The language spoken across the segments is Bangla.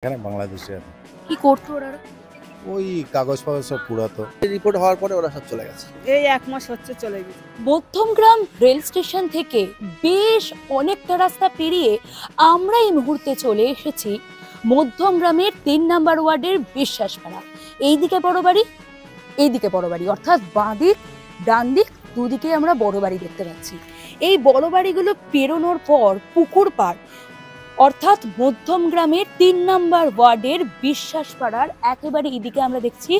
এখানে বাংলাদেশে কি করতো ওরা? ওই কাগজ ফাগজ সব পুরাতো। রিপোর্ট হওয়ার পরে ওরা সব চলে গেছে। এই 1 মাস হচ্ছে চলে গেছে। মধ্যমগ্রাম রেল স্টেশন থেকে বেশ অনেকটা রাস্তা পেরিয়ে আমরা এই মুহূর্তে চলে এসেছি মধ্যমগ্রামের ৩ নম্বর ওয়ার্ডের বিশ্বাসপাড়া। এইদিকে বড় বাড়ি, এইদিকে বড় বাড়ি, অর্থাৎ বাঁ দিক ডান দিক দুদিকে আমরা বড় বাড়ি দেখতে পাচ্ছি। এই বড় বাড়িগুলো পেরোনোর পর পুকুর পাড়, অর্থাৎ মধ্যমগ্রামের ৩ নম্বর ওয়ার্ডের বিশ্বাসপাড়ার একেবারে এদিকে আমরা দেখছি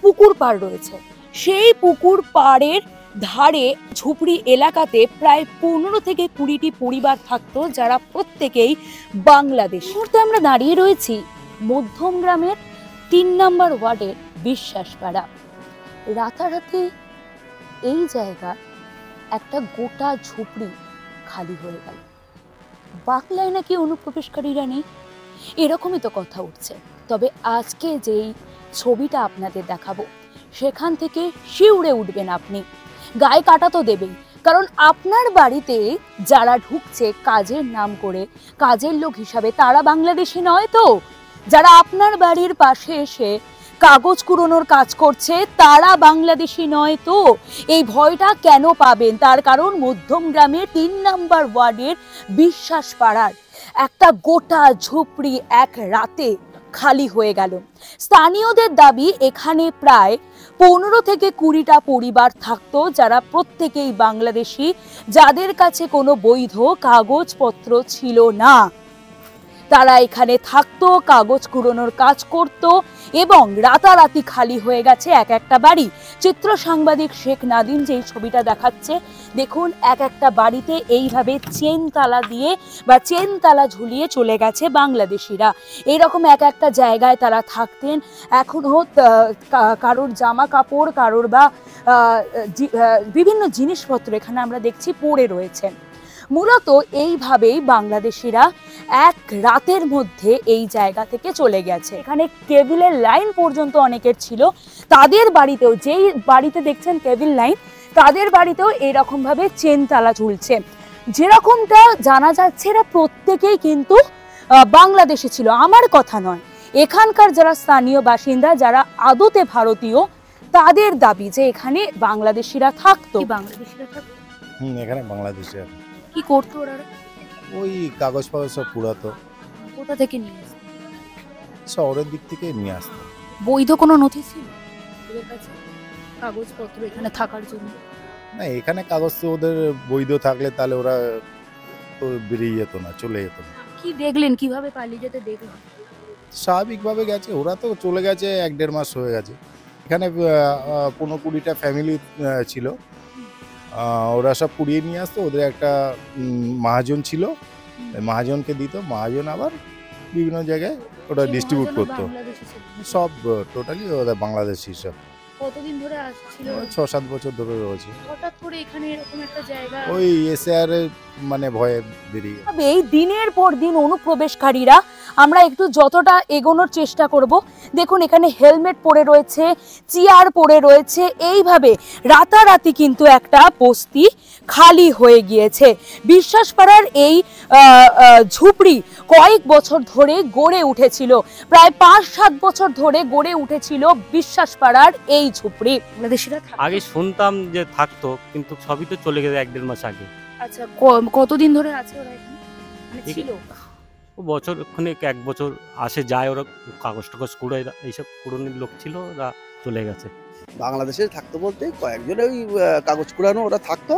পুকুর পাড় রয়েছে। সেই পুকুর পাড়ের ধারে ঝুপড়ি এলাকাতে প্রায় ১৫ থেকে ২০টি পরিবার থাকতো, যারা প্রত্যেকেই বাংলাদেশ। মুহূর্তে আমরা দাঁড়িয়ে রয়েছি মধ্যমগ্রামের ৩ নম্বর ওয়ার্ডের বিশ্বাসপাড়া। রাতারাতি এই জায়গা একটা গোটা ঝুপড়ি খালি হয়ে গেল। বাংলায় নাকি অনুপ্রবেশকারীরা নেই, এরকমই তো কথা উঠছে। তবে আজকে যেই ছবিটা আপনাদের দেখাবো সেখান থেকে শিউরে উঠবেন আপনি, গায়ে কাটা তো দেবেই। কারণ আপনার বাড়িতে যারা ঢুকছে কাজের নাম করে, কাজের লোক হিসাবে, তারা বাংলাদেশি নয় তো। যারা আপনার বাড়ির পাশে এসে কাগজ কুড়োনোর কাজ করছে তারা বাংলাদেশি নয় তো। এই ভয়টা কেন পাবেন? তার কারণ মধ্যমগ্রামের ৩ নম্বর ওয়ার্ডের বিশ্বাসপাড়ার একটা গোটা ঝুপড়ি এক রাতে খালি হয়ে গেল। স্থানীয়দের দাবি এখানে প্রায় ১৫ থেকে ২০টা পরিবার থাকতো, যারা প্রত্যেকেই বাংলাদেশি, যাদের কাছে কোনো বৈধ কাগজপত্র ছিল না। তারা এখানে থাকতো, কাগজ কুড়োনোর কাজ করত এবং রাতারাতি খালি হয়ে গেছে এক একটা বাড়ি। চিত্র সাংবাদিক শেখ নাদিম যেই ছবিটা দেখাচ্ছে, দেখুন এক একটা বাড়িতে এইভাবে চেন তালা দিয়ে বা চেন তালা ঝুলিয়ে চলে গেছে বাংলাদেশিরা। এইরকম এক একটা জায়গায় তারা থাকতেন। এখনও কারোর জামা কাপড়, কারোর বা বিভিন্ন জিনিসপত্র এখানে আমরা দেখছি পড়ে রয়েছে। মূলত এইভাবেই বাংলাদেশিরা এক রাতের মধ্যে এই জায়গা থেকে চলে গেছে। এখানে কেবিলের লাইন পর্যন্ত অনেকের ছিল, তাদের বাড়িতেও, যেই বাড়িতে দেখছেন কেবিল লাইন, তাদের বাড়িতেও এরকম ভাবে চেন তালা ঝুলছে। যেরকমটা জানা যাচ্ছে এরা প্রত্যেকেই কিন্তু বাংলাদেশে ছিল। আমার কথা নয়, এখানকার যারা স্থানীয় বাসিন্দা, যারা আদতে ভারতীয়, তাদের দাবি যে এখানে বাংলাদেশিরা থাকতো। বাংলাদেশিরা থাকতো এখানে বাংলাদেশে কি করতো ওরা? ওই কাগজ ফাগজ সব পুরাতো। কোথা থেকে নিয়ে আসতো? শহরের দিক থেকে নিয়ে আসতো। বৈধ কোনো নথি ছিল ওদের কাছে কাগজপত্র এখানে থাকার জন্য? না, এখানে কাগজ তো ওদের বৈধ থাকলে তাহলে ওরা তো বেরিয়ে যেত না, চলে যেত না। কি দেখলেন, কিভাবে পালিয়ে যেতে দেখলেন? স্বাভাবিকভাবে গেছে, ওরা তো চলে গেছে ১-১.৫ মাস হয়ে গেছে। এখানে ১৫-২০টা ফ্যামিলি ছিল, ওরা সব পুড়িয়ে নিয়ে আসতো। ওদের একটা মহাজন ছিল, মহাজনকে দিত, মহাজন আবার বিভিন্ন জায়গায় ওটা ডিস্ট্রিবিউট করতো। সব টোটালি ওদের বাংলাদেশি সব। কতদিন ধরে আসছিল? ৬-৭ বছর ধরে রয়েছে। হঠাৎ করে এখানে এরকম একটা জায়গা, ওই এসআর মানে ভয়ে বেরিয়ে এই দিনের পর দিন অনুপ্রবেশকারীরা, আমরা একটু যতটা এগোনোর চেষ্টা করব। দেখুন এখানে হেলমেট পরে রয়েছে, চেয়ার পরে রয়েছে, এইভাবে রাতারাতি কিন্তু একটা বস্তি খালি হয়ে গিয়েছে। বিশ্বাসপাড়ার এই ঝুপড়ি কয়েক বছর ধরে গড়ে উঠেছিল, প্রায় ৫-৭ বছর ধরে গড়ে উঠেছিল বিশ্বাসপাড়ার এই ঝুপড়ি। বাংলাদেশিরা আগে শুনতাম যে থাকতো, কিন্তু সবই তো চলে গেছে ১-১.৫ মাস আগে। আচ্ছা, কতদিন ধরে আছে ওরা এখানে? মানে ছিল বছর খানেক ১ বছর আসে যায়, ওরা কাগজ টাগজ কুড়ায়, এইসব কুড়োনোর লোক ছিল, ওরা চলে গেছে। বাংলাদেশে থাকতো বলতে কয়েকজন ওই কাগজ কুড়ানো ওরা থাকতো,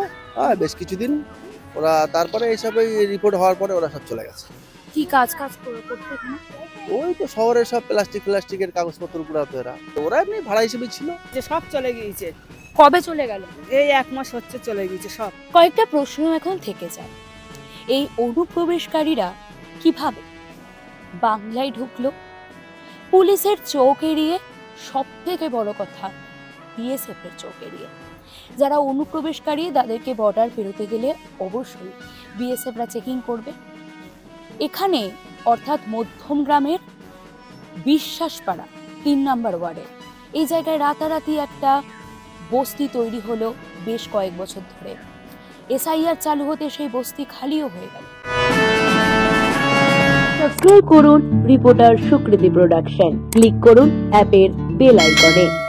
বেশ কিছুদিন ওরা, তারপরে এইসব রিপোর্ট হওয়ার পরে ওরা সব চলে গেছে। কি কাজ করতো এখানে? ওই তো শহরের সব প্লাস্টিকের কাগজপত্র কুড়াতো এরা। তো ওরা এমনি ভাড়া হিসেবে ছিল। যে সব চলে গিয়েছে। কবে চলে গেল? এই 1 মাস হচ্ছে চলে গিয়েছে সব। কয়েকটা প্রশ্ন এখন থেকে যায়। এই অনুপ্রবেশকারীরা কিভাবে বাংলায় ঢুকলো? পুলিশের চোখ এড়িয়ে, সব থেকে বড় কথা বিএসএফ এর চোখ এড়িয়ে। যারা অনুপ্রবেশকারী তাদেরকে বর্ডার পেরোতে গেলে অবশ্যই বিএসএফরা চেকিং করবে। এখানে অর্থাৎ মধ্যমগ্রামের বিশ্বাসপাড়া ৩ নম্বর ওয়ার্ডে এই জায়গায় রাতারাতি একটা বস্তি তৈরি হলো বেশ কয়েক বছর ধরে। এসআইআর চালু হতে সেই বস্তি খালিও হয়ে গেল। সাবস্ক্রাইব করুন রিপোর্টার সুকৃতি প্রোডাকশন, ক্লিক করুন অ্যাপের বেল আইকনে।